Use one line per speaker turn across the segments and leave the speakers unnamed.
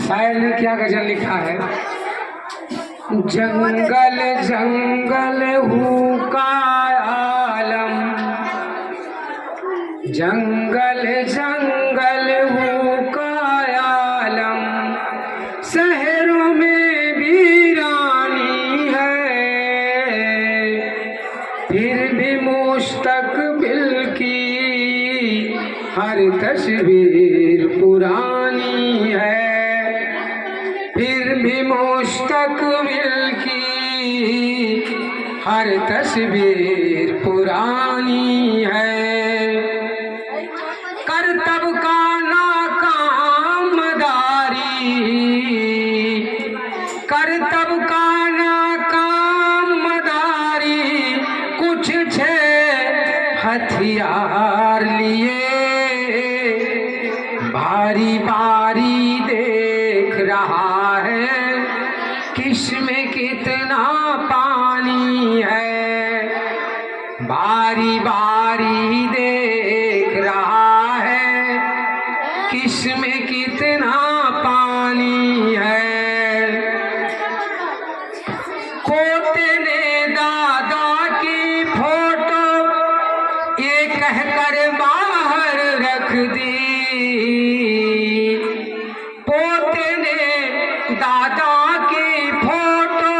शायर ने क्या गजल लिखा है? जंगल जंगल हुका आलम, जंगल जंगल हुका आलम, शहरों में वीरानी है, फिर भी मुस्तकबिल की हर तस्वीर पुरानी है, फिर भी मुस्तकबिल की हर तस्वीर पुरानी है। करतब का नाकाम मदारी, करतब का नाकाम मदारी, कुछ छे हथियार लिए, बारी बारी देख रहा है किसमें कितना पानी है, बारी बारी देख रहा है किसमें कितना पानी है। पोते ने दादा की फोटो ये कहकर बाहर रख दी, पोते ने दादा की फोटो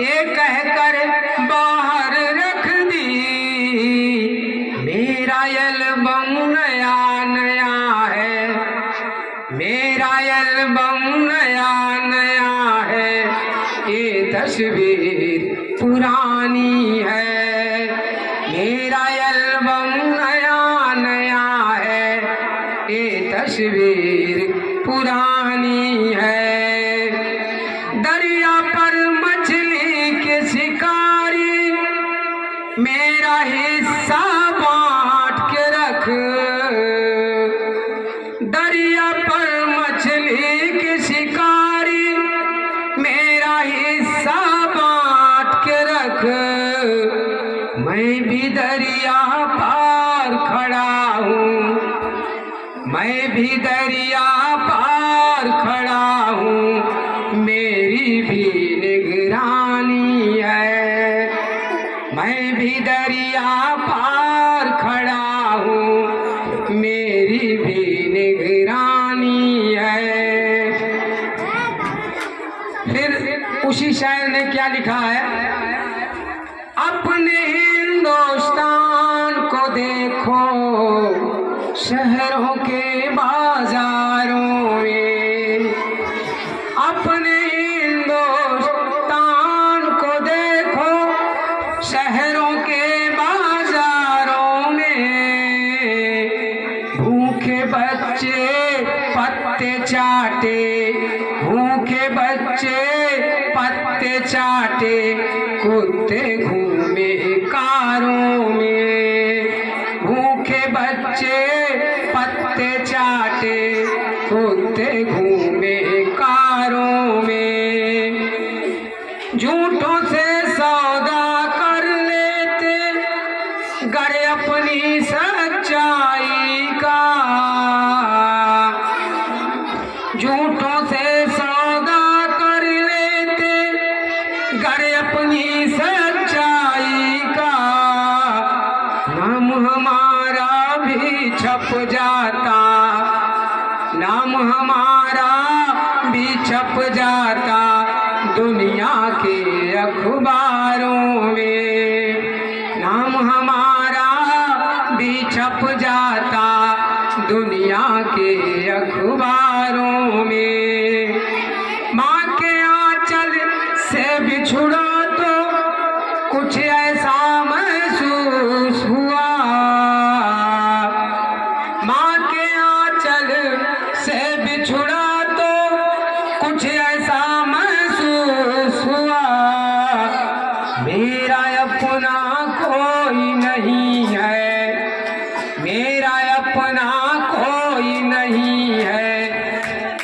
ये कहकर बाहर रख दी। मेरा एल्बम नया नया है, मेरा एल्बम नया नया है, ये तस्वीर पुरानी है, मेरा एल्बम नया नया है, ये तस्वीर पुरानी है। दरिया पर मछली के शिकारी, मेरा हिस्सा बांट के रख, दरिया पर मछली के शिकारी, मेरा हिस्सा बांट के रख। मैं भी दरिया पार खड़ा हूँ, मैं भी दरिया पार खड़ा हूँ, मेरी भी निगरानी है, मैं भी दरिया पार खड़ा हूँ, मेरी भी निगरानी है। फिर उसी शायर ने क्या लिखा है? अपने हिंदुस्तान को देखो शहरों के बाजारों में, अपने हिंदुस्तान को देखो शहरों के बाजारों में, भूखे बच्चे पत्ते चाटे, भूखे बच्चे पत्ते चाटे, कुत्ते घूमे कारों में, भूखे बच्चे पत्ते चाटे, कुत्ते घूमे कारों में। झूठों से सौदा कर लेते गर अपनी सच्चाई का, झूठों से सौदा कर लेते गर अपनी सच्चाई का, नाम हमारा भी छप जाता, नाम हमारा भी छप जाता दुनिया के अखबारों में, नाम हमारा भी छप जाता दुनिया के अखबारों में। माँ के आंचल से बिछुड़ा तो कुछ ऐसा महसूस हुआ, माँ के आंचल से बिछुड़ा तो कुछ ऐसा महसूस हुआ। मेरा अपना कोई नहीं है, मेरा अपना कोई नहीं है,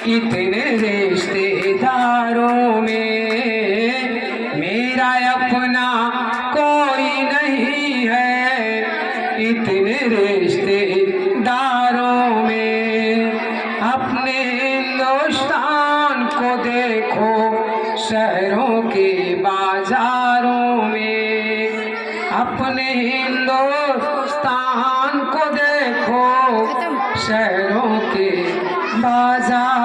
इतने रिश्तेदारों में मेरा अपना कोई नहीं है, इतने रिश्तेदारों को देखो शहरों के बाजारों में, अपने हिंदुस्तान को देखो शहरों के बाजार